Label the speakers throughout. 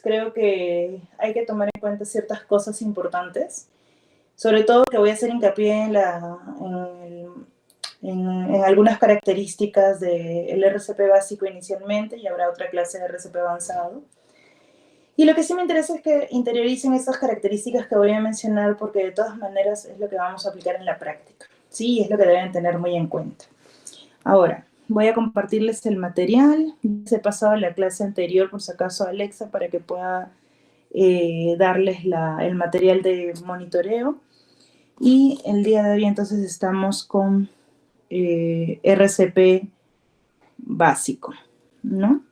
Speaker 1: creo que hay que tomar en cuenta ciertas cosas importantes, sobre todo que voy a hacer hincapié en algunas características del RCP básico inicialmente, y habrá otra clase de RCP avanzado. Y lo que sí me interesa es que interioricen esas características que voy a mencionar, porque de todas maneras es lo que vamos a aplicar en la práctica, ¿sí? Es lo que deben tener muy en cuenta. Ahora, voy a compartirles el material. Les he pasado la clase anterior, por si acaso, a Alexa, para que pueda darles el material de monitoreo. Y el día de hoy, entonces, estamos con RCP básico, ¿no?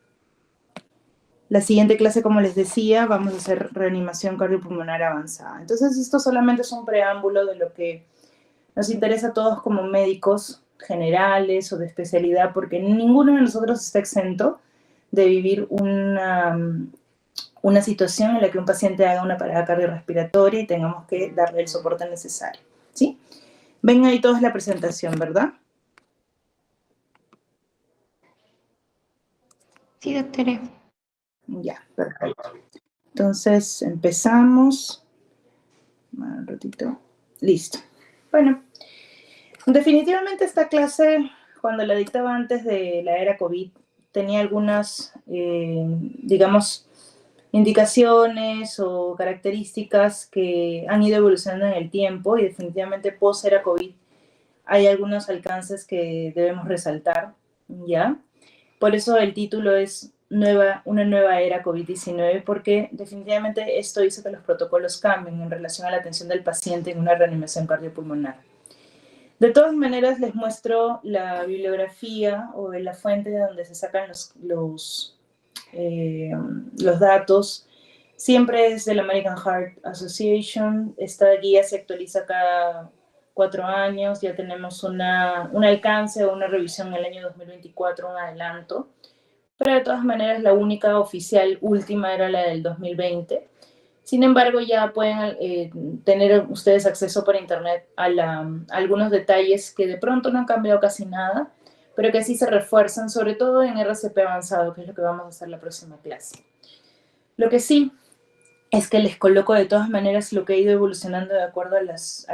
Speaker 1: La siguiente clase, como les decía, vamos a hacer reanimación cardiopulmonar avanzada. Entonces, esto solamente es un preámbulo de lo que nos interesa a todos como médicos generales o de especialidad, porque ninguno de nosotros está exento de vivir una situación en la que un paciente haga una parada cardiorrespiratoria y tengamos que darle el soporte necesario, ¿sí? Ven ahí todos la presentación, ¿verdad?
Speaker 2: Sí, doctora.
Speaker 1: Ya, perfecto. Entonces, empezamos. Un ratito. Listo. Bueno, definitivamente esta clase, cuando la dictaba antes de la era COVID, tenía algunas, digamos, indicaciones o características que han ido evolucionando en el tiempo, y definitivamente post-era COVID hay algunos alcances que debemos resaltar, ¿ya? Por eso el título es una nueva era COVID-19, porque definitivamente esto hizo que los protocolos cambien en relación a la atención del paciente en una reanimación cardiopulmonar. De todas maneras, les muestro la bibliografía o la fuente de donde se sacan los datos. Siempre es de la American Heart Association. Esta guía se actualiza cada 4 años. Ya tenemos un alcance o una revisión en el año 2024, un adelanto. Pero de todas maneras, la única oficial última era la del 2020. Sin embargo, ya pueden tener ustedes acceso por internet a algunos detalles que de pronto no han cambiado casi nada, pero que sí se refuerzan, sobre todo en RCP avanzado, que es lo que vamos a hacer la próxima clase. Lo que sí es que les coloco de todas maneras lo que ha ido evolucionando de acuerdo a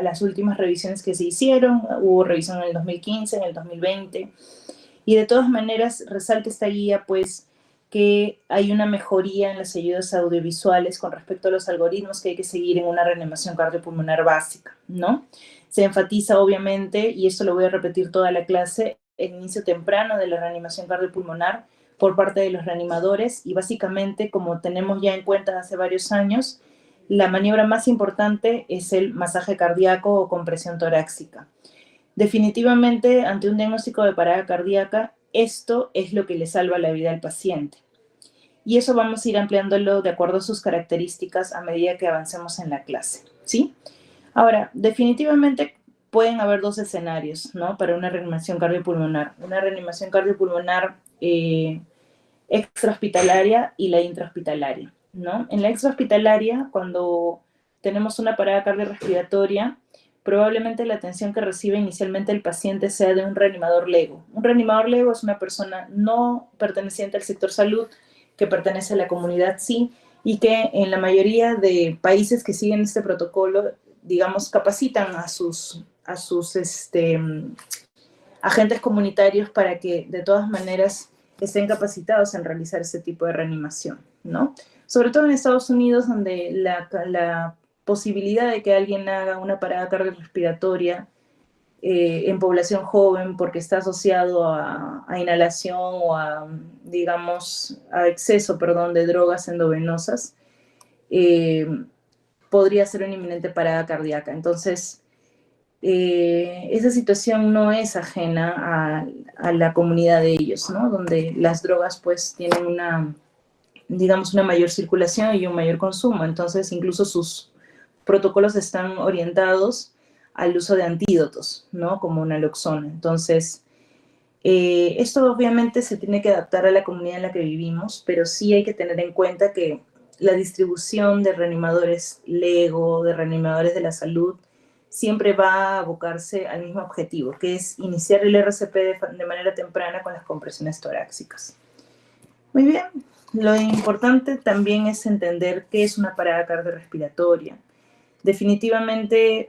Speaker 1: las últimas revisiones que se hicieron. Hubo revisión en el 2015, en el 2020, y de todas maneras resalta esta guía, pues, que hay una mejoría en las ayudas audiovisuales con respecto a los algoritmos que hay que seguir en una reanimación cardiopulmonar básica, ¿no? Se enfatiza, obviamente, y esto lo voy a repetir toda la clase, el inicio temprano de la reanimación cardiopulmonar por parte de los reanimadores, y básicamente, como tenemos ya en cuenta hace varios años, la maniobra más importante es el masaje cardíaco o compresión torácica. Definitivamente, ante un diagnóstico de parada cardíaca, esto es lo que le salva la vida al paciente. Y eso vamos a ir ampliándolo de acuerdo a sus características a medida que avancemos en la clase, ¿sí? Ahora, definitivamente pueden haber dos escenarios, ¿no? Para una reanimación cardiopulmonar. Una reanimación cardiopulmonar extrahospitalaria y la intrahospitalaria, ¿no? En la extrahospitalaria, cuando tenemos una parada cardiorrespiratoria, probablemente la atención que recibe inicialmente el paciente sea de un reanimador LEGO. Un reanimador LEGO es una persona no perteneciente al sector salud, que pertenece a la comunidad, sí, y que en la mayoría de países que siguen este protocolo, digamos, capacitan a sus agentes comunitarios para que de todas maneras estén capacitados en realizar ese tipo de reanimación, ¿no? Sobre todo en Estados Unidos, donde la posibilidad de que alguien haga una parada cardiorrespiratoria en población joven, porque está asociado a inhalación o a, digamos, a exceso, perdón, de drogas endovenosas, podría ser una inminente parada cardíaca. Entonces, esa situación no es ajena a la comunidad de ellos, ¿no? Donde las drogas pues tienen una, digamos, una mayor circulación y un mayor consumo. Entonces, incluso sus protocolos están orientados al uso de antídotos, ¿no? Como naloxona. Entonces, esto obviamente se tiene que adaptar a la comunidad en la que vivimos, pero sí hay que tener en cuenta que la distribución de reanimadores LEGO, de reanimadores de la salud, siempre va a abocarse al mismo objetivo, que es iniciar el RCP de manera temprana con las compresiones torácicas. Muy bien, lo importante también es entender qué es una parada cardiorrespiratoria. Definitivamente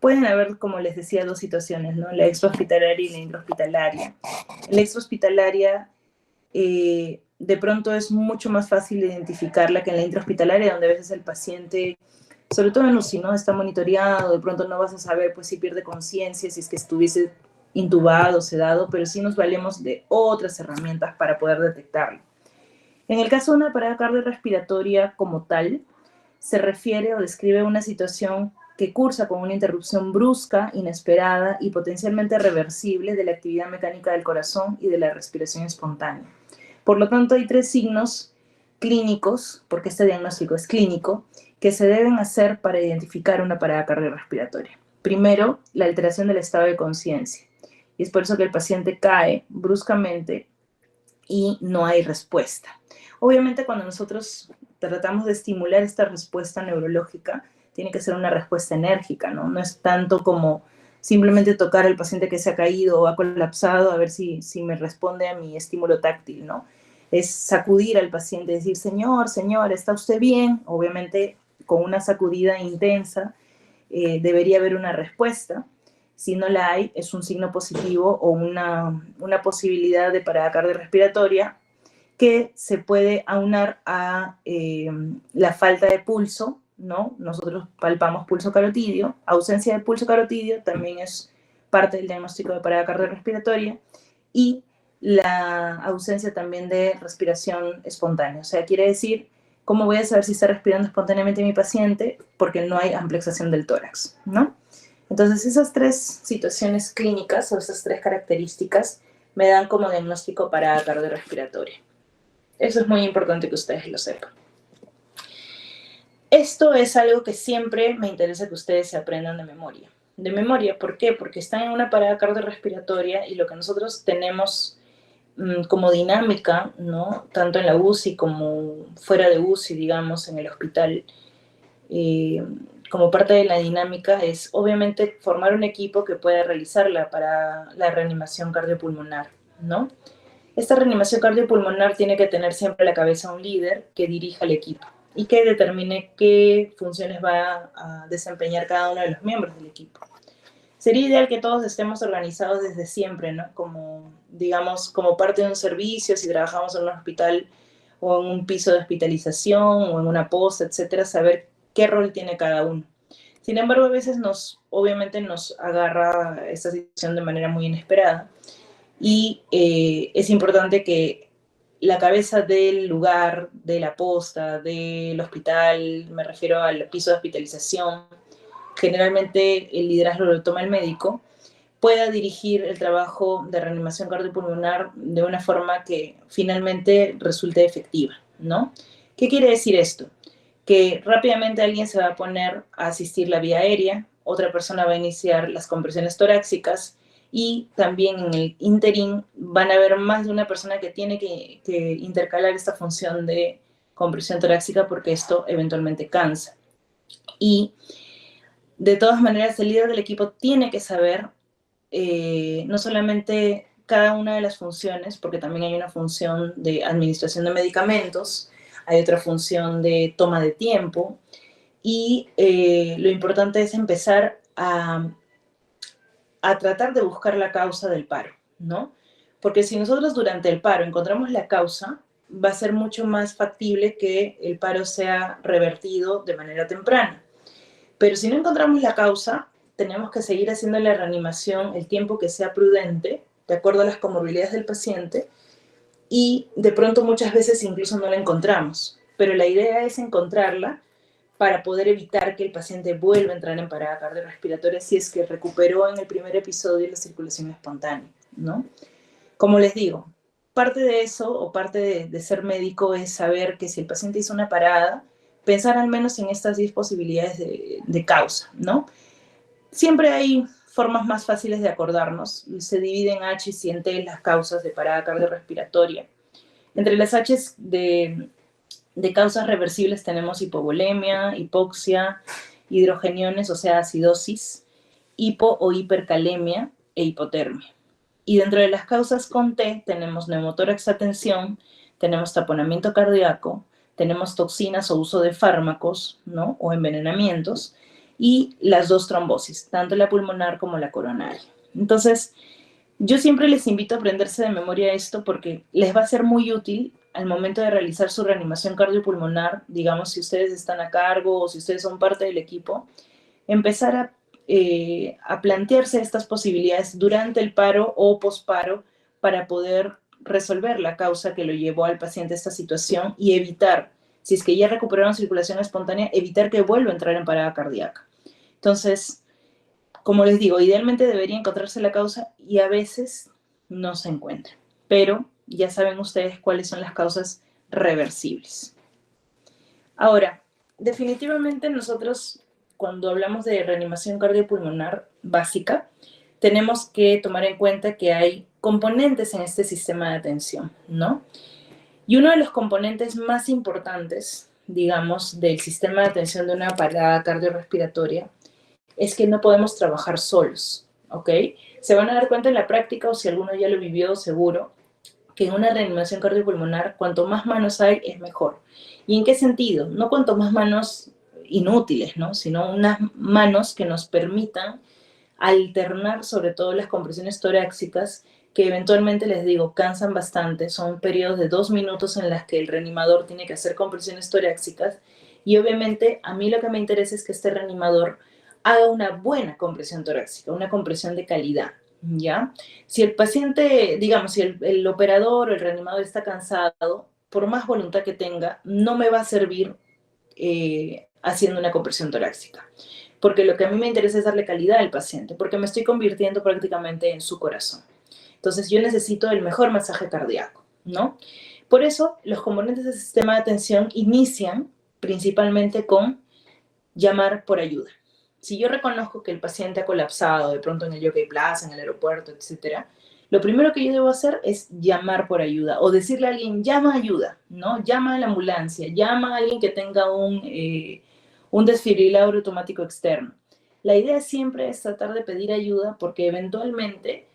Speaker 1: pueden haber, como les decía, dos situaciones, ¿no? La extrahospitalaria y la intrahospitalaria. La extrahospitalaria de pronto es mucho más fácil identificarla que en la intrahospitalaria, donde a veces el paciente, sobre todo en UCI, ¿no? Está monitoreado, de pronto no vas a saber pues si pierde conciencia, si es que estuviese intubado, sedado, pero sí nos valemos de otras herramientas para poder detectarlo. En el caso de una parada cardiorrespiratoria como tal, se refiere o describe una situación que cursa con una interrupción brusca, inesperada y potencialmente reversible de la actividad mecánica del corazón y de la respiración espontánea. Por lo tanto, hay tres signos clínicos, porque este diagnóstico es clínico, que se deben hacer para identificar una parada cardiorrespiratoria. Primero, la alteración del estado de conciencia. Y es por eso que el paciente cae bruscamente y no hay respuesta. Obviamente, cuando nosotros tratamos de estimular esta respuesta neurológica, tiene que ser una respuesta enérgica, ¿no? No es tanto como simplemente tocar al paciente que se ha caído o ha colapsado a ver si me responde a mi estímulo táctil, ¿no? Es sacudir al paciente, decir, señor, señor, ¿está usted bien? Obviamente, con una sacudida intensa, debería haber una respuesta. Si no la hay, es un signo positivo o una posibilidad de parada cardiorrespiratoria que se puede aunar a la falta de pulso, ¿no? Nosotros palpamos pulso carotidio, ausencia de pulso carotidio también es parte del diagnóstico de parada cardiorrespiratoria, y la ausencia también de respiración espontánea. O sea, quiere decir, ¿cómo voy a saber si está respirando espontáneamente mi paciente? Porque no hay amplexación del tórax, ¿no? Entonces, esas tres situaciones clínicas o esas tres características me dan como diagnóstico parada cardiorrespiratoria. Eso es muy importante que ustedes lo sepan. Esto es algo que siempre me interesa que ustedes se aprendan de memoria. De memoria, ¿por qué? Porque están en una parada cardiorrespiratoria y lo que nosotros tenemos como dinámica, ¿no? Tanto en la UCI como fuera de UCI, digamos, en el hospital, como parte de la dinámica es obviamente formar un equipo que pueda realizarla para la reanimación cardiopulmonar, ¿no? Esta reanimación cardiopulmonar tiene que tener siempre a la cabeza un líder que dirija el equipo y que determine qué funciones va a desempeñar cada uno de los miembros del equipo. Sería ideal que todos estemos organizados desde siempre, ¿no? Como, digamos, como parte de un servicio, si trabajamos en un hospital o en un piso de hospitalización o en una posta, etcétera, saber qué rol tiene cada uno. Sin embargo, a veces obviamente nos agarra esta situación de manera muy inesperada y es importante que la cabeza del lugar, de la posta, del hospital, me refiero al piso de hospitalización, generalmente el liderazgo lo toma el médico, pueda dirigir el trabajo de reanimación cardiopulmonar de una forma que finalmente resulte efectiva, ¿no? ¿Qué quiere decir esto? Que rápidamente alguien se va a poner a asistir la vía aérea, otra persona va a iniciar las compresiones torácicas y también en el interín van a haber más de una persona que tiene que intercalar esta función de compresión torácica porque esto eventualmente cansa. Y de todas maneras, el líder del equipo tiene que saber no solamente cada una de las funciones, porque también hay una función de administración de medicamentos, hay otra función de toma de tiempo, y lo importante es empezar a tratar de buscar la causa del paro, ¿no? Porque si nosotros durante el paro encontramos la causa, va a ser mucho más factible que el paro sea revertido de manera temprana. Pero si no encontramos la causa, tenemos que seguir haciendo la reanimación el tiempo que sea prudente, de acuerdo a las comorbilidades del paciente, y de pronto muchas veces incluso no la encontramos. Pero la idea es encontrarla para poder evitar que el paciente vuelva a entrar en parada cardiorrespiratoria si es que recuperó en el primer episodio la circulación espontánea, ¿no? Como les digo, parte de eso o parte de ser médico es saber que si el paciente hizo una parada, pensar al menos en estas 10 posibilidades de causa, ¿no? Siempre hay formas más fáciles de acordarnos. Se dividen en H y en T las causas de parada cardiorrespiratoria. Entre las H de causas reversibles tenemos hipovolemia, hipoxia, hidrogeniones, o sea, acidosis, hipo o hipercalemia e hipotermia. Y dentro de las causas con T tenemos neumotórax atención, tenemos taponamiento cardíaco, tenemos toxinas o uso de fármacos, ¿no? O envenenamientos, y las dos trombosis, tanto la pulmonar como la coronaria. Entonces, yo siempre les invito a aprenderse de memoria esto porque les va a ser muy útil al momento de realizar su reanimación cardiopulmonar, digamos, si ustedes están a cargo o si ustedes son parte del equipo, empezar a plantearse estas posibilidades durante el paro o posparo para poder resolver la causa que lo llevó al paciente a esta situación y evitar, si es que ya recuperaron circulación espontánea, evitar que vuelva a entrar en parada cardíaca. Entonces, como les digo, idealmente debería encontrarse la causa y a veces no se encuentra, pero ya saben ustedes cuáles son las causas reversibles. Ahora, definitivamente nosotros, cuando hablamos de reanimación cardiopulmonar básica, tenemos que tomar en cuenta que hay componentes en este sistema de atención, ¿no? Y uno de los componentes más importantes, digamos, del sistema de atención de una parada cardiorrespiratoria es que no podemos trabajar solos, ¿ok? Se van a dar cuenta en la práctica, o si alguno ya lo vivió seguro, que en una reanimación cardiopulmonar, cuanto más manos hay, es mejor. ¿Y en qué sentido? No cuanto más manos inútiles, ¿no? Sino unas manos que nos permitan alternar sobre todo las compresiones torácicas, que eventualmente, les digo, cansan bastante. Son periodos de 2 minutos en las que el reanimador tiene que hacer compresiones torácicas. Y obviamente a mí lo que me interesa es que este reanimador haga una buena compresión torácica, una compresión de calidad, ¿ya? Si el paciente, digamos, si el operador o el reanimador está cansado, por más voluntad que tenga, no me va a servir haciendo una compresión torácica. Porque lo que a mí me interesa es darle calidad al paciente, porque me estoy convirtiendo prácticamente en su corazón. Entonces yo necesito el mejor masaje cardíaco, ¿no? Por eso los componentes del sistema de atención inician principalmente con llamar por ayuda. Si yo reconozco que el paciente ha colapsado de pronto en el Jockey Plaza, en el aeropuerto, etcétera, lo primero que yo debo hacer es llamar por ayuda o decirle a alguien, llama ayuda, ¿no? Llama a la ambulancia, llama a alguien que tenga un desfibrilador automático externo. La idea siempre es tratar de pedir ayuda porque eventualmente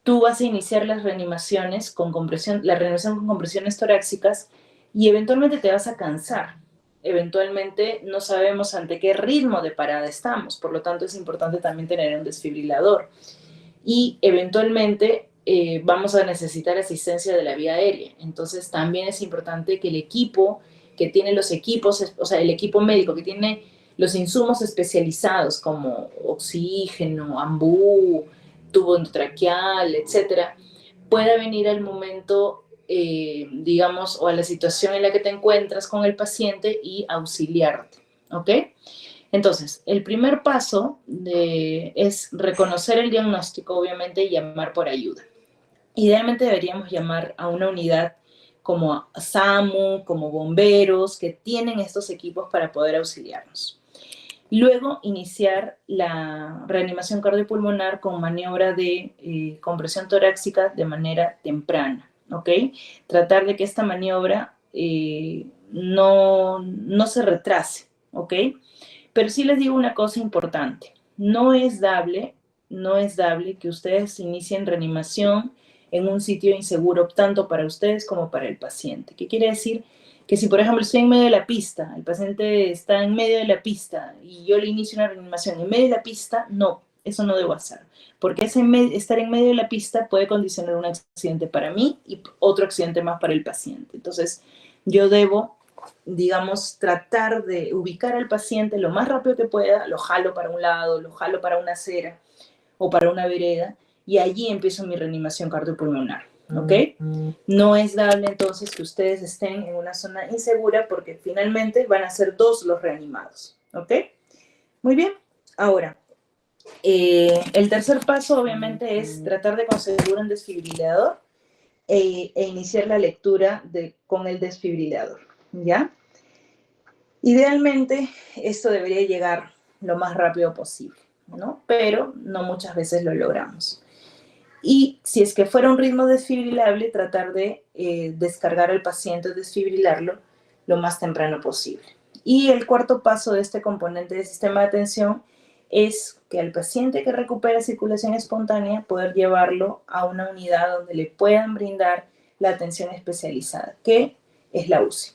Speaker 1: tú vas a iniciar las reanimaciones con compresión, la reanimación con compresiones torácicas y eventualmente te vas a cansar. Eventualmente no sabemos ante qué ritmo de parada estamos, por lo tanto es importante también tener un desfibrilador. Y eventualmente vamos a necesitar asistencia de la vía aérea. Entonces también es importante que el equipo que tiene los equipos, o sea, el equipo médico que tiene los insumos especializados como oxígeno, ambú, tubo endotraqueal, etcétera, pueda venir al momento, digamos, o a la situación en la que te encuentras con el paciente y auxiliarte, ¿ok? Entonces, el primer paso es reconocer el diagnóstico, obviamente, y llamar por ayuda. Idealmente deberíamos llamar a una unidad como SAMU, como bomberos, que tienen estos equipos para poder auxiliarnos. Luego, iniciar la reanimación cardiopulmonar con maniobra de compresión torácica de manera temprana, ¿ok? Tratar de que esta maniobra no se retrase, ¿ok? Pero sí les digo una cosa importante. No es dable que ustedes inicien reanimación en un sitio inseguro, tanto para ustedes como para el paciente. ¿Qué quiere decir? Que si, por ejemplo, estoy en medio de la pista, el paciente está en medio de la pista y yo le inicio una reanimación en medio de la pista, no, eso no debo hacer. Porque estar en medio de la pista puede condicionar un accidente para mí y otro accidente más para el paciente. Entonces, yo debo, digamos, tratar de ubicar al paciente lo más rápido que pueda, lo jalo para un lado, lo jalo para una acera o para una vereda, y allí empiezo mi reanimación cardiopulmonar, ¿ok? No es dable entonces que ustedes estén en una zona insegura porque finalmente van a ser 2 los reanimados, ¿ok? Muy bien, ahora, el tercer paso obviamente es tratar de conseguir un desfibrilador e iniciar la lectura con el desfibrilador, ¿ya? Idealmente esto debería llegar lo más rápido posible, ¿no? Pero no muchas veces lo logramos. Y si es que fuera un ritmo desfibrilable, tratar de descargar al paciente, desfibrilarlo lo más temprano posible. Y el cuarto paso de este componente del sistema de atención es que al paciente que recupera circulación espontánea, poder llevarlo a una unidad donde le puedan brindar la atención especializada, que es la UCI,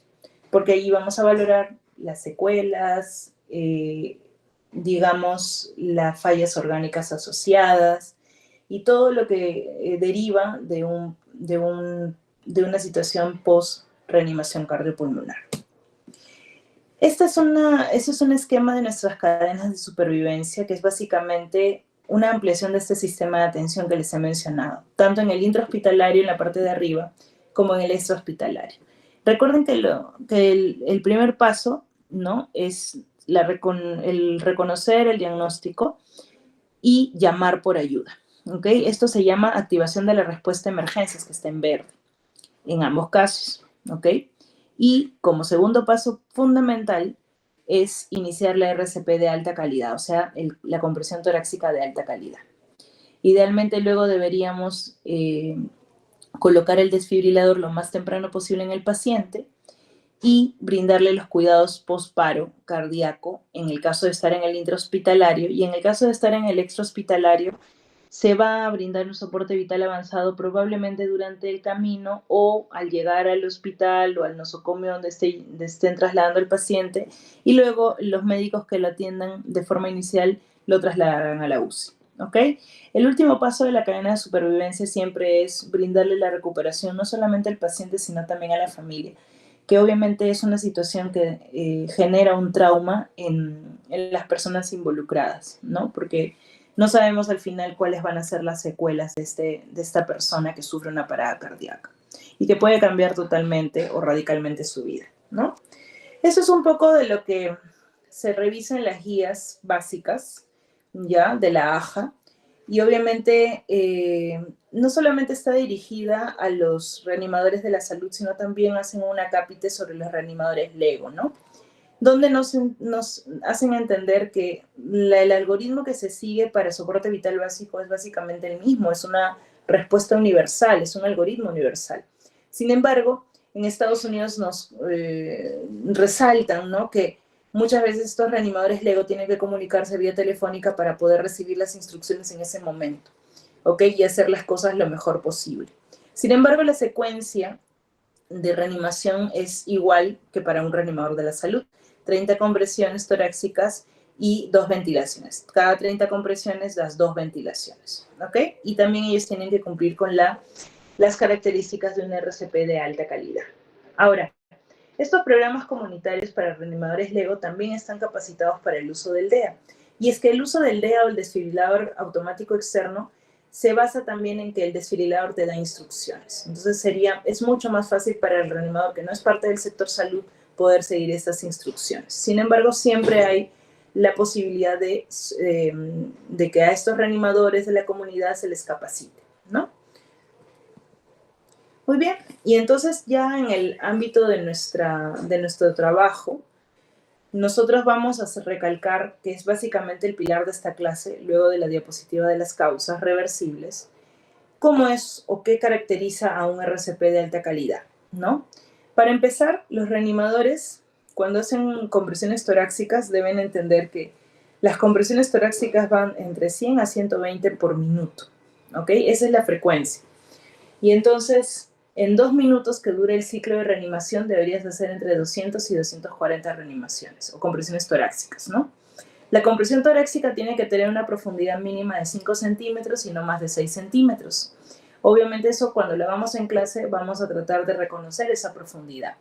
Speaker 1: porque allí vamos a valorar las secuelas, digamos, las fallas orgánicas asociadas y todo lo que deriva de una situación post-reanimación cardiopulmonar. Este es un esquema de nuestras cadenas de supervivencia, que es básicamente una ampliación de este sistema de atención que les he mencionado, tanto en el intrahospitalario, en la parte de arriba, como en el extrahospitalario. Recuerden que el primer paso, ¿no?, es el reconocer el diagnóstico y llamar por ayuda. ¿Okay? Esto se llama activación de la respuesta a emergencias, que está en verde, en ambos casos. ¿Okay? Y como segundo paso fundamental es iniciar la RCP de alta calidad, o sea, la compresión torácica de alta calidad. Idealmente luego deberíamos colocar el desfibrilador lo más temprano posible en el paciente y brindarle los cuidados post-paro cardíaco en el caso de estar en el intrahospitalario, y en el caso de estar en el extrahospitalario se va a brindar un soporte vital avanzado probablemente durante el camino o al llegar al hospital o al nosocomio donde estén trasladando al paciente, y luego los médicos que lo atiendan de forma inicial lo trasladarán a la UCI. ¿Ok? El último paso de la cadena de supervivencia siempre es brindarle la recuperación no solamente al paciente sino también a la familia, que obviamente es una situación que genera un trauma en las personas involucradas, ¿no? Porque no sabemos al final cuáles van a ser las secuelas de esta persona que sufre una parada cardíaca y que puede cambiar totalmente o radicalmente su vida, ¿no? Eso es un poco de lo que se revisa en las guías básicas, ¿ya?, de la AJA. Y obviamente no solamente está dirigida a los reanimadores de la salud, sino también hacen una cápite sobre los reanimadores LEGO, ¿no?, donde nos hacen entender que el algoritmo que se sigue para soporte vital básico es básicamente el mismo, es una respuesta universal, es un algoritmo universal. Sin embargo, en Estados Unidos nos resaltan, ¿no?, que muchas veces estos reanimadores LEGO tienen que comunicarse vía telefónica para poder recibir las instrucciones en ese momento, ¿ok?, y hacer las cosas lo mejor posible. Sin embargo, la secuencia de reanimación es igual que para un reanimador de la salud: 30 compresiones torácicas y 2 ventilaciones. Cada 30 compresiones das 2 ventilaciones, ¿ok? Y también ellos tienen que cumplir con las características de un RCP de alta calidad. Ahora, estos programas comunitarios para reanimadores LEGO también están capacitados para el uso del DEA. Y es que el uso del DEA o el desfibrilador automático externo se basa también en que el desfibrilador te da instrucciones. Entonces es mucho más fácil para el reanimador que no es parte del sector salud poder seguir estas instrucciones. Sin embargo, siempre hay la posibilidad de que a estos reanimadores de la comunidad se les capacite, ¿no? Muy bien, y entonces ya en el ámbito de nuestro trabajo, nosotros vamos a recalcar que es básicamente el pilar de esta clase, luego de la diapositiva de las causas reversibles, cómo es o qué caracteriza a un RCP de alta calidad, ¿no? Para empezar, los reanimadores, cuando hacen compresiones torácicas, deben entender que las compresiones torácicas van entre 100 a 120 por minuto, ¿ok? Esa es la frecuencia. Y entonces, en 2 minutos que dure el ciclo de reanimación, deberías hacer entre 200 y 240 reanimaciones o compresiones torácicas, ¿no? La compresión torácica tiene que tener una profundidad mínima de 5 centímetros y no más de 6 centímetros. Obviamente eso, cuando lo hagamos en clase, vamos a tratar de reconocer esa profundidad.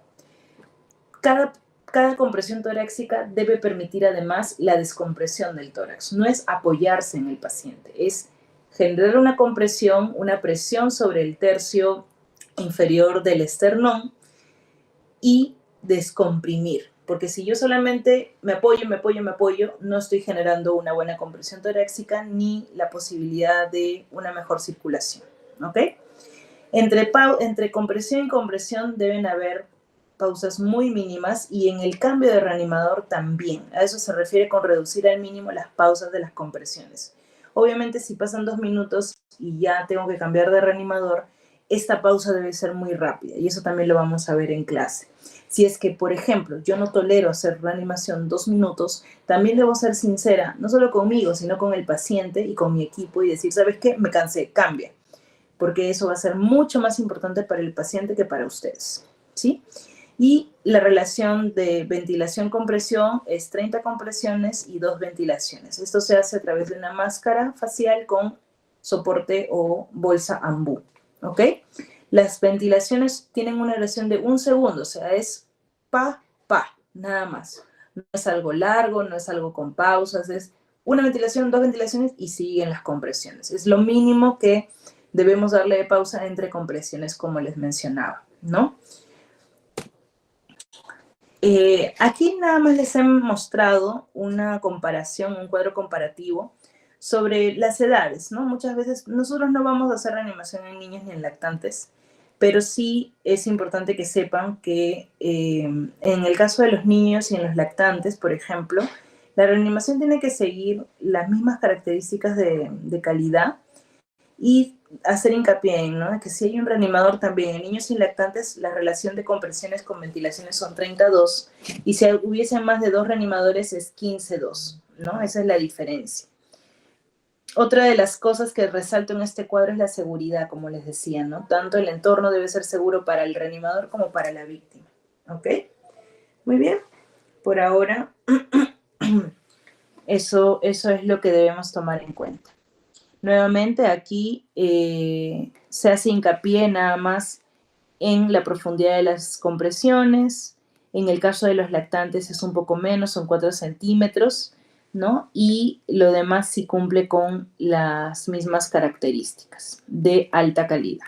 Speaker 1: Cada compresión torácica debe permitir además la descompresión del tórax. No es apoyarse en el paciente, es generar una compresión, una presión sobre el tercio inferior del esternón y descomprimir. Porque si yo solamente me apoyo, no estoy generando una buena compresión torácica ni la posibilidad de una mejor circulación, ¿ok? Entre compresión y compresión deben haber pausas muy mínimas, y en el cambio de reanimador también. A eso se refiere con reducir al mínimo las pausas de las compresiones. Obviamente, si pasan 2 minutos y ya tengo que cambiar de reanimador, esta pausa debe ser muy rápida, y eso también lo vamos a ver en clase. Si es que, por ejemplo, yo no tolero hacer reanimación 2 minutos, también debo ser sincera, no solo conmigo, sino con el paciente y con mi equipo, y decir, ¿sabes qué? Me cansé, cambia. porque eso va a ser mucho más importante para el paciente que para ustedes, ¿sí? Y la relación de ventilación-compresión es 30 compresiones y 2 ventilaciones. Esto se hace a través de una máscara facial con soporte o bolsa ambú, ¿ok? Las ventilaciones tienen una duración de 1 segundo, o sea, es pa, nada más. No es algo largo, no es algo con pausas, es una ventilación, 2 ventilaciones y siguen las compresiones. Es lo mínimo que debemos darle de pausa entre compresiones, como les mencionaba, ¿no? Aquí nada más les he mostrado una comparación, un cuadro comparativo sobre las edades, ¿no? Muchas veces nosotros no vamos a hacer reanimación en niños ni en lactantes, pero sí es importante que sepan que en el caso de los niños y en los lactantes, por ejemplo, la reanimación tiene que seguir las mismas características de calidad y hacer hincapié en, ¿no?, que si hay un reanimador también en niños sin lactantes, la relación de compresiones con ventilaciones son 32 y si hubiese más de 2 reanimadores es 15-2, ¿no? Esa es la diferencia. Otra de las cosas que resalto en este cuadro es la seguridad, como les decía, ¿no? Tanto el entorno debe ser seguro para el reanimador como para la víctima, ¿ok? Muy bien. Por ahora, eso es lo que debemos tomar en cuenta. Nuevamente aquí se hace hincapié nada más en la profundidad de las compresiones. En el caso de los lactantes es un poco menos, son 4 centímetros, ¿no? Y lo demás sí cumple con las mismas características de alta calidad.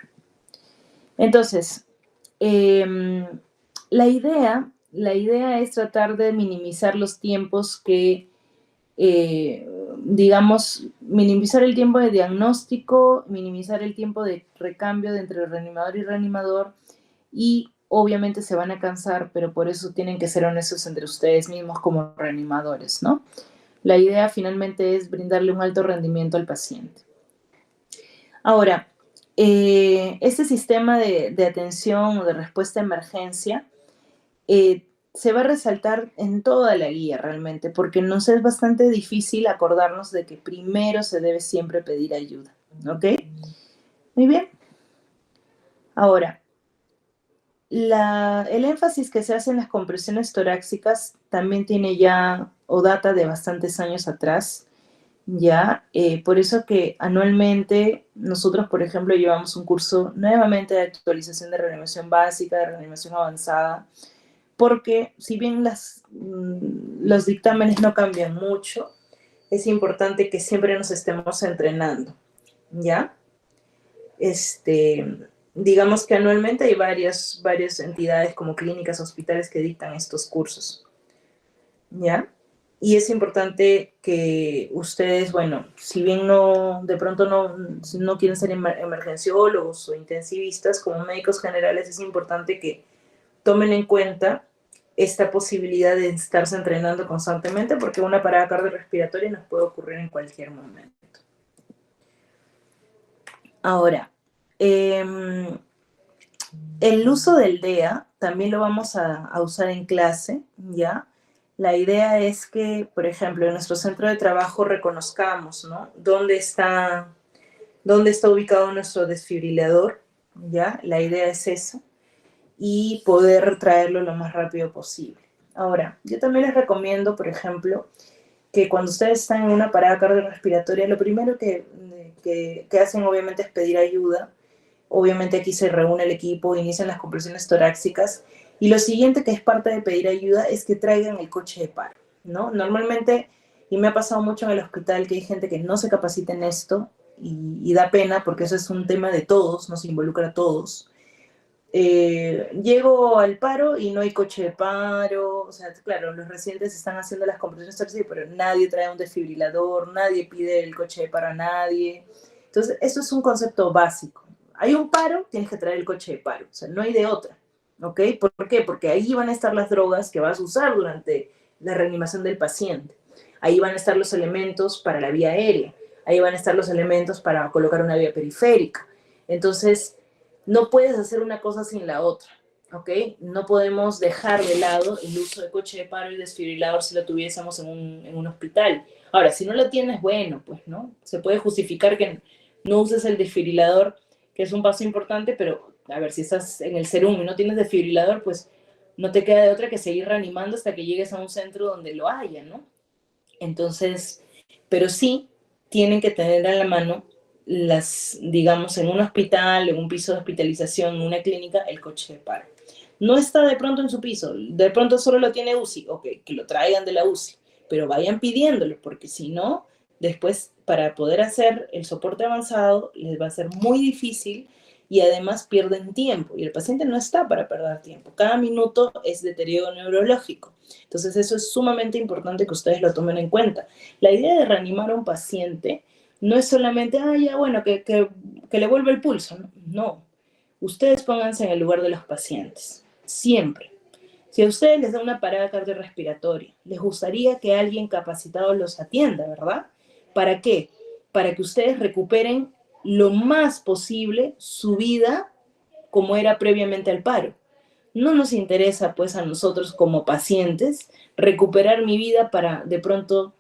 Speaker 1: Entonces, la idea es tratar de minimizar los tiempos que digamos, minimizar el tiempo de diagnóstico, minimizar el tiempo de recambio de entre reanimador y reanimador y obviamente se van a cansar, pero por eso tienen que ser honestos entre ustedes mismos como reanimadores, ¿no? La idea finalmente es brindarle un alto rendimiento al paciente. Ahora, este sistema de atención o de respuesta a emergencia se va a resaltar en toda la guía realmente, porque nos es bastante difícil acordarnos de que primero se debe siempre pedir ayuda, ¿ok? Muy bien. Ahora, el énfasis que se hace en las compresiones torácicas también tiene ya o data de bastantes años atrás, ya, por eso que anualmente nosotros, por ejemplo, llevamos un curso nuevamente de actualización de reanimación básica, de reanimación avanzada, porque si bien los dictámenes no cambian mucho, es importante que siempre nos estemos entrenando, ¿ya? Digamos que anualmente hay varias entidades como clínicas, hospitales que dictan estos cursos, ¿ya? Y es importante que ustedes, bueno, si bien de pronto no quieren ser emergenciólogos o intensivistas, como médicos generales es importante que tomen en cuenta esta posibilidad de estarse entrenando constantemente porque una parada cardiorrespiratoria nos puede ocurrir en cualquier momento. Ahora, el uso del DEA también lo vamos a usar en clase, ¿ya? La idea es que, por ejemplo, en nuestro centro de trabajo reconozcamos, ¿no?, dónde está ubicado nuestro desfibrilador, ¿ya? La idea es eso, y poder traerlo lo más rápido posible. Ahora, yo también les recomiendo, por ejemplo, que cuando ustedes están en una parada cardiorrespiratoria, lo primero que hacen obviamente es pedir ayuda. Obviamente aquí se reúne el equipo, inician las compresiones torácicas y lo siguiente que es parte de pedir ayuda es que traigan el coche de paro, ¿no? Normalmente, y me ha pasado mucho en el hospital que hay gente que no se capacita en esto y da pena porque eso es un tema de todos, nos involucra a todos. Llego al paro y no hay coche de paro, o sea, claro, los residentes están haciendo las compresiones torácicas, pero nadie trae un desfibrilador, nadie pide el coche de paro a nadie. Entonces, eso es un concepto básico. Hay un paro, tienes que traer el coche de paro, o sea, no hay de otra, ¿ok? ¿Por qué? Porque ahí van a estar las drogas que vas a usar durante la reanimación del paciente. Ahí van a estar los elementos para la vía aérea, ahí van a estar los elementos para colocar una vía periférica. Entonces, no puedes hacer una cosa sin la otra, ¿ok? No podemos dejar de lado el uso de coche de paro y desfibrilador si lo tuviésemos en un hospital. Ahora, si no lo tienes, bueno, pues, ¿no? Se puede justificar que no uses el desfibrilador que es un paso importante, pero a ver, si estás en el serum y no tienes desfibrilador, pues no te queda de otra que seguir reanimando hasta que llegues a un centro donde lo haya, ¿no? Entonces, pero sí tienen que tener a la mano las, digamos, en un hospital, en un piso de hospitalización, en una clínica, el coche de paro. No está de pronto en su piso, de pronto solo lo tiene UCI, ok, que lo traigan de la UCI, pero vayan pidiéndolo, porque si no, después para poder hacer el soporte avanzado les va a ser muy difícil y además pierden tiempo y el paciente no está para perder tiempo. Cada minuto es deterioro neurológico. Entonces eso es sumamente importante que ustedes lo tomen en cuenta. La idea de reanimar a un paciente no es solamente, ya bueno, que le vuelva el pulso. No, no. Ustedes pónganse en el lugar de los pacientes, siempre. Si a ustedes les da una parada cardiorrespiratoria, les gustaría que alguien capacitado los atienda, ¿verdad? ¿Para qué? Para que ustedes recuperen lo más posible su vida como era previamente al paro. No nos interesa, pues, a nosotros como pacientes recuperar mi vida para de pronto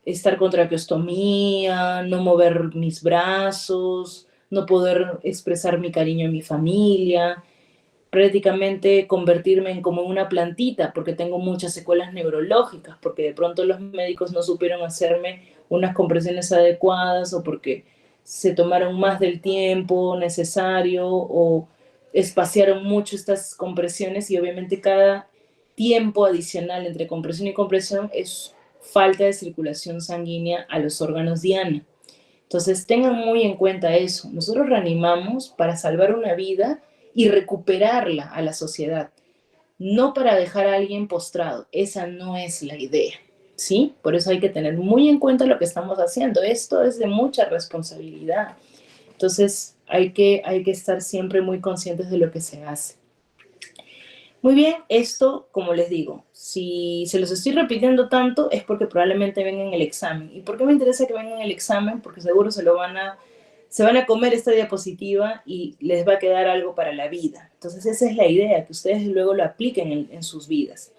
Speaker 1: estar con traqueostomía, no mover mis brazos, no poder expresar mi cariño a mi familia, prácticamente convertirme en como una plantita porque tengo muchas secuelas neurológicas, porque de pronto los médicos no supieron hacerme unas compresiones adecuadas o porque se tomaron más del tiempo necesario o espaciaron mucho estas compresiones y obviamente cada tiempo adicional entre compresión y compresión es falta de circulación sanguínea a los órganos diana. Entonces tengan muy en cuenta eso. Nosotros reanimamos para salvar una vida y recuperarla a la sociedad, no para dejar a alguien postrado. Esa no es la idea, ¿sí? Por eso hay que tener muy en cuenta lo que estamos haciendo. Esto es de mucha responsabilidad. Entonces hay que estar siempre muy conscientes de lo que se hace. Muy bien, esto, como les digo, si se los estoy repitiendo tanto es porque probablemente ven en el examen. ¿Y por qué me interesa que vengan en el examen? Porque seguro se van a comer esta diapositiva y les va a quedar algo para la vida. Entonces esa es la idea, que ustedes luego lo apliquen en sus vidas.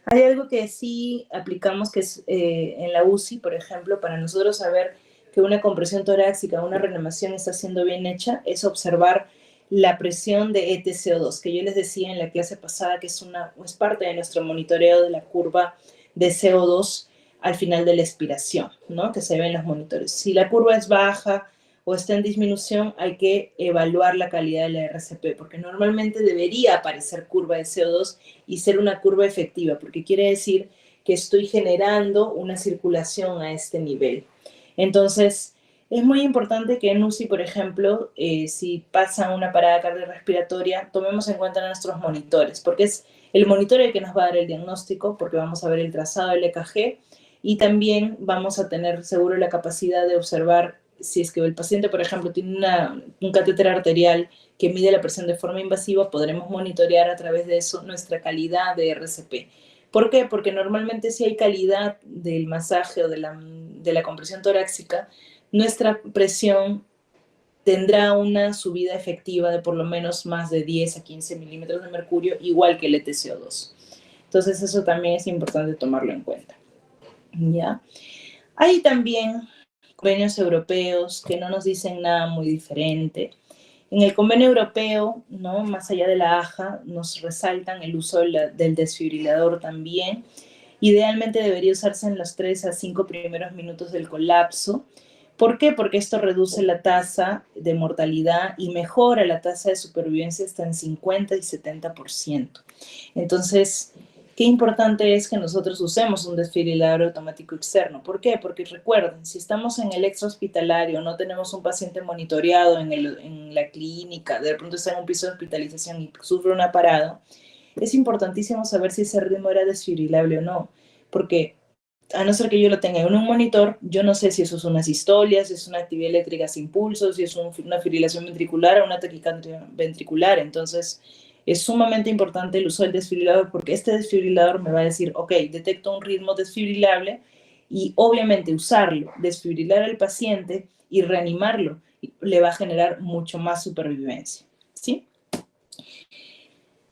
Speaker 1: Hay algo que sí aplicamos que es en la UCI, por ejemplo, para nosotros saber que una compresión torácica, una reanimación está siendo bien hecha, es observar la presión de ETCO2, que yo les decía en la clase pasada que es parte de nuestro monitoreo de la curva de CO2 al final de la expiración, ¿no? Que se ve en los monitores. Si la curva es baja o está en disminución, hay que evaluar la calidad de la RCP, porque normalmente debería aparecer curva de CO2 y ser una curva efectiva, porque quiere decir que estoy generando una circulación a este nivel. Entonces, es muy importante que en UCI, por ejemplo, si pasa una parada cardiorrespiratoria, tomemos en cuenta nuestros monitores, porque es el monitor el que nos va a dar el diagnóstico, porque vamos a ver el trazado del EKG y también vamos a tener seguro la capacidad de observar si es que el paciente, por ejemplo, tiene un catéter arterial que mide la presión de forma invasiva, podremos monitorear a través de eso nuestra calidad de RCP. ¿Por qué? Porque normalmente si hay calidad del masaje o de la compresión torácica, nuestra presión tendrá una subida efectiva de por lo menos más de 10 a 15 milímetros de mercurio, igual que el ETCO2. Entonces eso también es importante tomarlo en cuenta. ¿Ya? Hay también convenios europeos que no nos dicen nada muy diferente. En el convenio europeo, ¿no? Más allá de la AJA, nos resaltan el uso del desfibrilador también. Idealmente debería usarse en los 3 a 5 primeros minutos del colapso. ¿Por qué? Porque esto reduce la tasa de mortalidad y mejora la tasa de supervivencia hasta en 50 y 70%. Entonces, qué importante es que nosotros usemos un desfibrilador automático externo. ¿Por qué? Porque recuerden, si estamos en el extrahospitalario, no tenemos un paciente monitoreado en la clínica, de pronto está en un piso de hospitalización y sufre una parada, es importantísimo saber si ese ritmo era desfibrilable o no, porque a no ser que yo lo tenga en un monitor, yo no sé si eso es una sistolia, si es una actividad eléctrica sin pulso, si es una fibrilación ventricular o una taquicardia ventricular. Entonces, es sumamente importante el uso del desfibrilador porque este desfibrilador me va a decir, ok, detecto un ritmo desfibrilable y obviamente usarlo, desfibrilar al paciente y reanimarlo le va a generar mucho más supervivencia, ¿sí?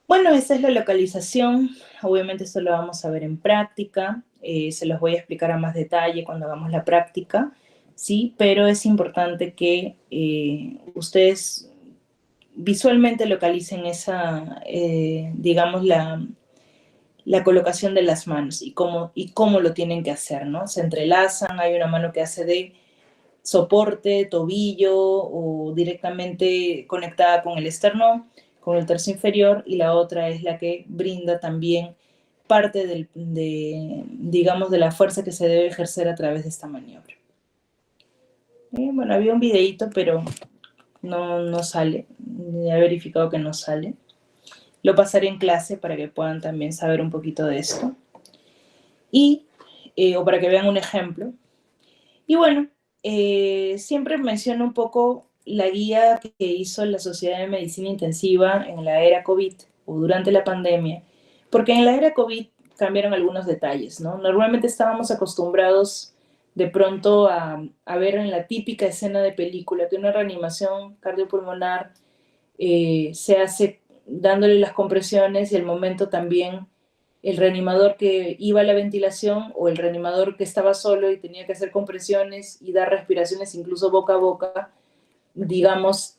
Speaker 1: Bueno, esta es la localización. Obviamente esto lo vamos a ver en práctica. Se los voy a explicar a más detalle cuando hagamos la práctica, ¿sí? Pero es importante que ustedes visualmente localicen esa, digamos, la colocación de las manos y cómo lo tienen que hacer, ¿no? Se entrelazan, hay una mano que hace de soporte, tobillo o directamente conectada con el esternón, con el tercio inferior, y la otra es la que brinda también parte digamos, de la fuerza que se debe ejercer a través de esta maniobra. Bueno, había un videíto, pero no sale. Ya he verificado que no sale. Lo pasaré en clase para que puedan también saber un poquito de esto. O para que vean un ejemplo. Y bueno, siempre menciono un poco la guía que hizo la Sociedad de Medicina Intensiva en la era COVID o durante la pandemia, porque en la era COVID cambiaron algunos detalles, ¿no? Normalmente estábamos acostumbrados de pronto a ver en la típica escena de película que una reanimación cardiopulmonar se hace dándole las compresiones y al momento también el reanimador que iba a la ventilación o el reanimador que estaba solo y tenía que hacer compresiones y dar respiraciones incluso boca a boca, digamos,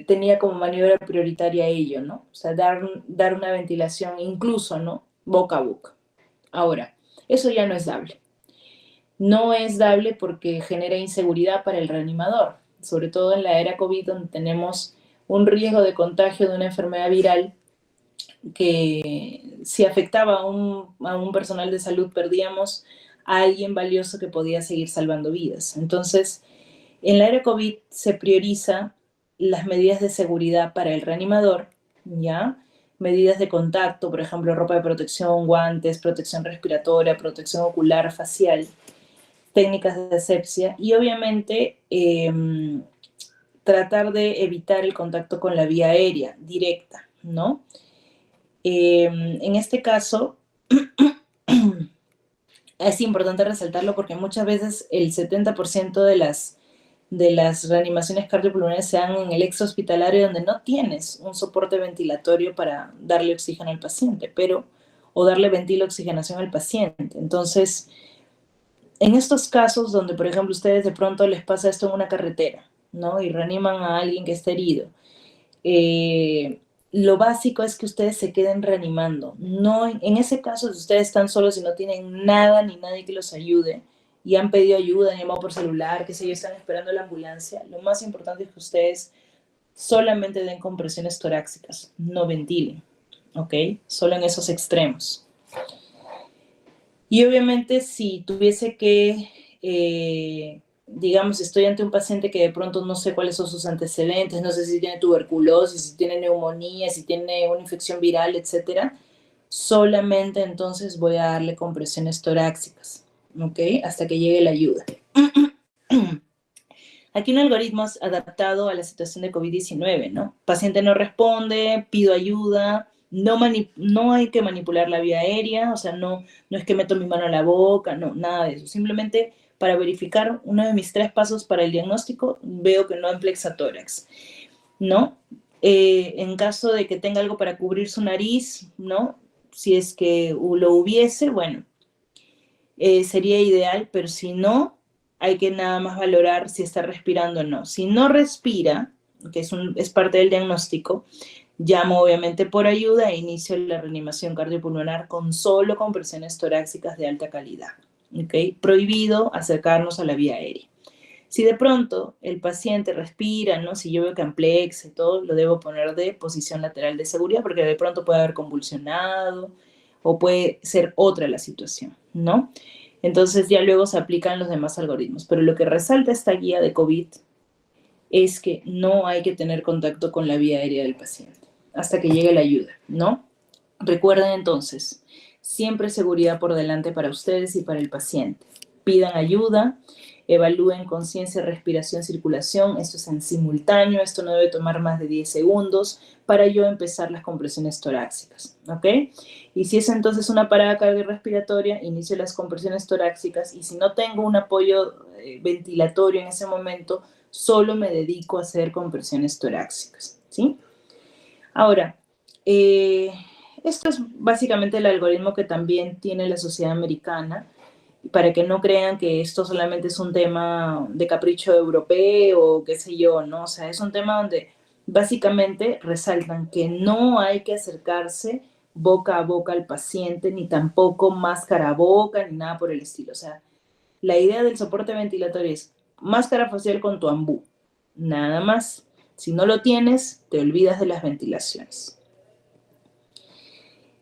Speaker 1: tenía como maniobra prioritaria ello, ¿no? O sea, dar una ventilación incluso, ¿no? Boca a boca. Ahora, eso ya no es dable. No es dable porque genera inseguridad para el reanimador, sobre todo en la era COVID, donde tenemos un riesgo de contagio de una enfermedad viral que si afectaba a un personal de salud, perdíamos a alguien valioso que podía seguir salvando vidas. Entonces, en la era COVID se prioriza las medidas de seguridad para el reanimador, ¿ya? Medidas de contacto, por ejemplo, ropa de protección, guantes, protección respiratoria, protección ocular, facial, técnicas de asepsia y obviamente tratar de evitar el contacto con la vía aérea directa, ¿no? En este caso, es importante resaltarlo porque muchas veces el 70% de las reanimaciones cardiopulmonares se dan en el ex hospitalario donde no tienes un soporte ventilatorio para darle oxígeno al paciente, o darle ventiloxigenación al paciente. Entonces, en estos casos donde, por ejemplo, ustedes de pronto les pasa esto en una carretera, ¿no? Y reaniman a alguien que está herido. Lo básico es que ustedes se queden reanimando. No, en ese caso, si ustedes están solos y no tienen nada ni nadie que los ayude y han pedido ayuda, han llamado por celular, qué sé yo, están esperando la ambulancia, lo más importante es que ustedes solamente den compresiones torácicas, no ventilen, ¿ok? Solo en esos extremos. Y obviamente si tuviese que, digamos, estoy ante un paciente que de pronto no sé cuáles son sus antecedentes, no sé si tiene tuberculosis, si tiene neumonía, si tiene una infección viral, etcétera, solamente entonces voy a darle compresiones torácicas, ¿ok? Hasta que llegue la ayuda. Aquí un algoritmo adaptado a la situación de COVID-19, ¿no? Paciente no responde, pido ayuda, no hay que manipular la vía aérea, o sea, no es que meto mi mano a la boca, no, nada de eso. Simplemente para verificar uno de mis 3 pasos para el diagnóstico, veo que no emplexa tórax, ¿no? En caso de que tenga algo para cubrir su nariz, ¿no? Si es que lo hubiese, bueno, sería ideal, pero si no, hay que nada más valorar si está respirando o no. Si no respira, que es parte del diagnóstico, llamo obviamente por ayuda e inicio la reanimación cardiopulmonar con solo compresiones torácicas de alta calidad. ¿Okay? Prohibido acercarnos a la vía aérea. Si de pronto el paciente respira, ¿no? Si yo veo que amplexa y todo, lo debo poner de posición lateral de seguridad porque de pronto puede haber convulsionado o puede ser otra la situación, ¿no? Entonces ya luego se aplican los demás algoritmos. Pero lo que resalta esta guía de COVID es que no hay que tener contacto con la vía aérea del paciente hasta que llegue la ayuda, ¿no? Recuerden entonces, siempre seguridad por delante para ustedes y para el paciente. Pidan ayuda, evalúen conciencia, respiración, circulación. Esto es en simultáneo, esto no debe tomar más de 10 segundos para yo empezar las compresiones torácicas, ¿ok? Y si es entonces una parada cardiorrespiratoria, inicio las compresiones torácicas y si no tengo un apoyo ventilatorio en ese momento, solo me dedico a hacer compresiones torácicas, ¿sí? Ahora, esto es básicamente el algoritmo que también tiene la sociedad americana, para que no crean que esto solamente es un tema de capricho europeo o qué sé yo, ¿no? O sea, es un tema donde básicamente resaltan que no hay que acercarse boca a boca al paciente, ni tampoco máscara a boca, ni nada por el estilo. O sea, la idea del soporte ventilatorio es máscara facial con tu ambú, nada más. Si no lo tienes, te olvidas de las ventilaciones.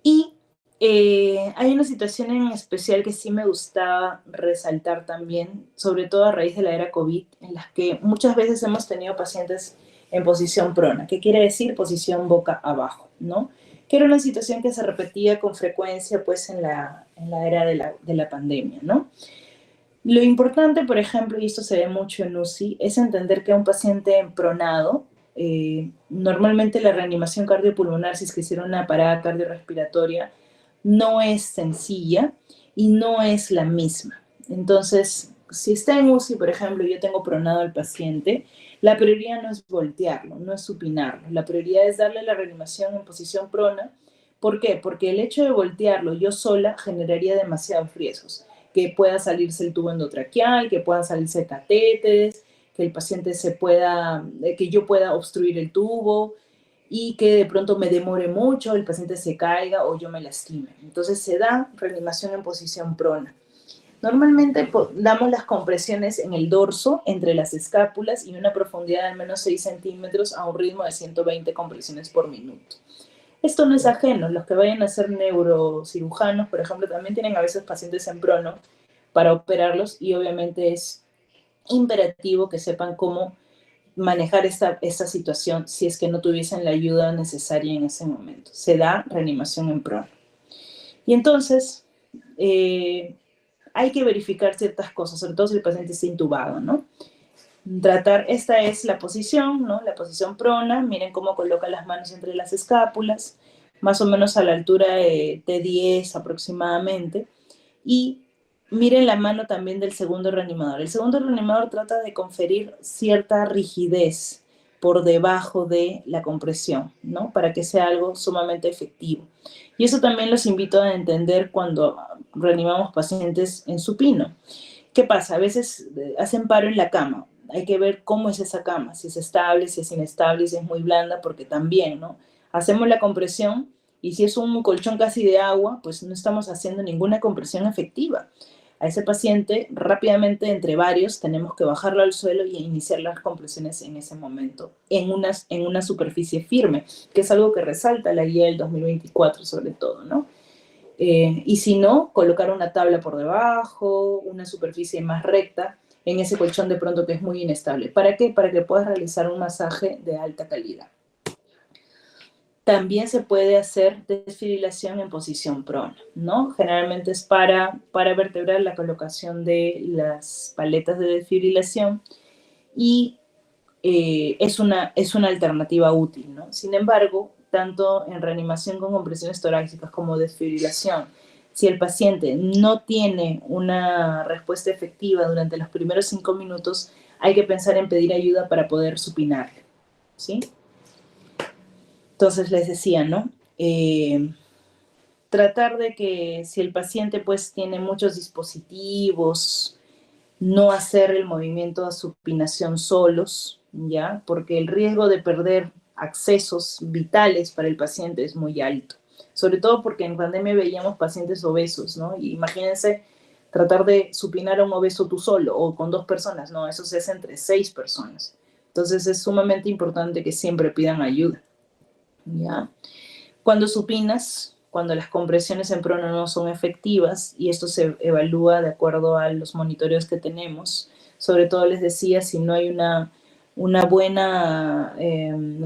Speaker 1: Y hay una situación en especial que sí me gustaba resaltar también, sobre todo a raíz de la era COVID, en las que muchas veces hemos tenido pacientes en posición prona, que quiere decir posición boca abajo, ¿no? Que era una situación que se repetía con frecuencia pues en la era de la pandemia, ¿no? Lo importante, por ejemplo, y esto se ve mucho en UCI, es entender que un paciente pronado, normalmente la reanimación cardiopulmonar, si es que hiciera una parada cardiorrespiratoria, no es sencilla y no es la misma. Entonces, si está en UCI, por ejemplo, yo tengo pronado al paciente, la prioridad no es voltearlo, no es supinarlo. La prioridad es darle la reanimación en posición prona. ¿Por qué? Porque el hecho de voltearlo yo sola generaría demasiados riesgos, que pueda salirse el tubo endotraqueal, que puedan salirse catéteres, que el paciente que yo pueda obstruir el tubo y que de pronto me demore mucho, el paciente se caiga o yo me lastime. Entonces se da reanimación en posición prona. Normalmente damos las compresiones en el dorso, entre las escápulas y una profundidad de al menos 6 centímetros a un ritmo de 120 compresiones por minuto. Esto no es ajeno. Los que vayan a ser neurocirujanos, por ejemplo, también tienen a veces pacientes en prono para operarlos y obviamente es imperativo que sepan cómo manejar esta situación si es que no tuviesen la ayuda necesaria en ese momento. Se da reanimación en prono. Y entonces hay que verificar ciertas cosas, sobre todo si el paciente está intubado, ¿no? Esta es la posición, ¿no? La posición prona, miren cómo coloca las manos entre las escápulas, más o menos a la altura de T10 aproximadamente, y miren la mano también del segundo reanimador. El segundo reanimador trata de conferir cierta rigidez por debajo de la compresión, ¿no? Para que sea algo sumamente efectivo. Y eso también los invito a entender cuando reanimamos pacientes en supino. ¿Qué pasa? A veces hacen paro en la cama. Hay que ver cómo es esa cama, si es estable, si es inestable, si es muy blanda, porque también, ¿no? Hacemos la compresión y si es un colchón casi de agua, pues no estamos haciendo ninguna compresión efectiva. A ese paciente, rápidamente, entre varios, tenemos que bajarlo al suelo y iniciar las compresiones en ese momento, en una superficie firme, que es algo que resalta la guía del 2024 sobre todo, ¿no? Y si no, colocar una tabla por debajo, una superficie más recta en ese colchón de pronto que es muy inestable. ¿Para qué? Para que puedas realizar un masaje de alta calidad. También se puede hacer desfibrilación en posición prona, ¿no? Generalmente es para vertebrar la colocación de las paletas de desfibrilación y es una alternativa útil, ¿no? Sin embargo, tanto en reanimación con compresiones torácicas como desfibrilación, si el paciente no tiene una respuesta efectiva durante los primeros 5 minutos, hay que pensar en pedir ayuda para poder supinarle, ¿sí? Entonces les decía, ¿no? Tratar de que si el paciente pues tiene muchos dispositivos, no hacer el movimiento de supinación solos, ¿ya? Porque el riesgo de perder accesos vitales para el paciente es muy alto. Sobre todo porque en pandemia veíamos pacientes obesos, ¿no? Y imagínense tratar de supinar a un obeso tú solo o con 2 personas, no, eso se hace entre 6 personas. Entonces es sumamente importante que siempre pidan ayuda, ¿ya? Cuando supinas, cuando las compresiones en prono no son efectivas, y esto se evalúa de acuerdo a los monitoreos que tenemos, sobre todo les decía, si no hay una buena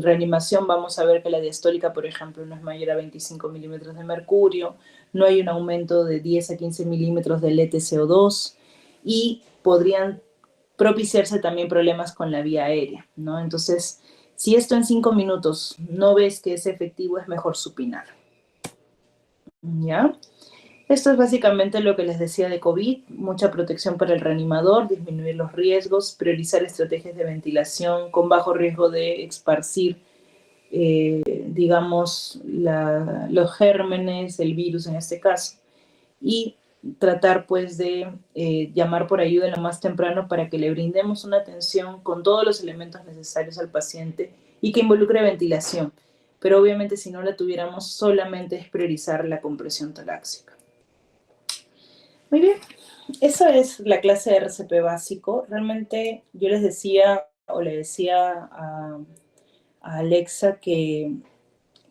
Speaker 1: reanimación, vamos a ver que la diastólica, por ejemplo, no es mayor a 25 milímetros de mercurio, no hay un aumento de 10 a 15 milímetros del ETCO2 y podrían propiciarse también problemas con la vía aérea, ¿no? Entonces, si esto en 5 minutos no ves que es efectivo, es mejor supinar. ¿Ya? Esto es básicamente lo que les decía de COVID, mucha protección para el reanimador, disminuir los riesgos, priorizar estrategias de ventilación con bajo riesgo de esparcir, digamos, los gérmenes, el virus en este caso, y tratar pues de llamar por ayuda lo más temprano para que le brindemos una atención con todos los elementos necesarios al paciente y que involucre ventilación. Pero obviamente si no la tuviéramos, solamente es priorizar la compresión torácica. Muy bien, esa es la clase de RCP básico. Realmente yo les decía o le decía a Alexa que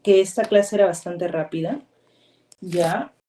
Speaker 1: esta clase era bastante rápida, ¿ya?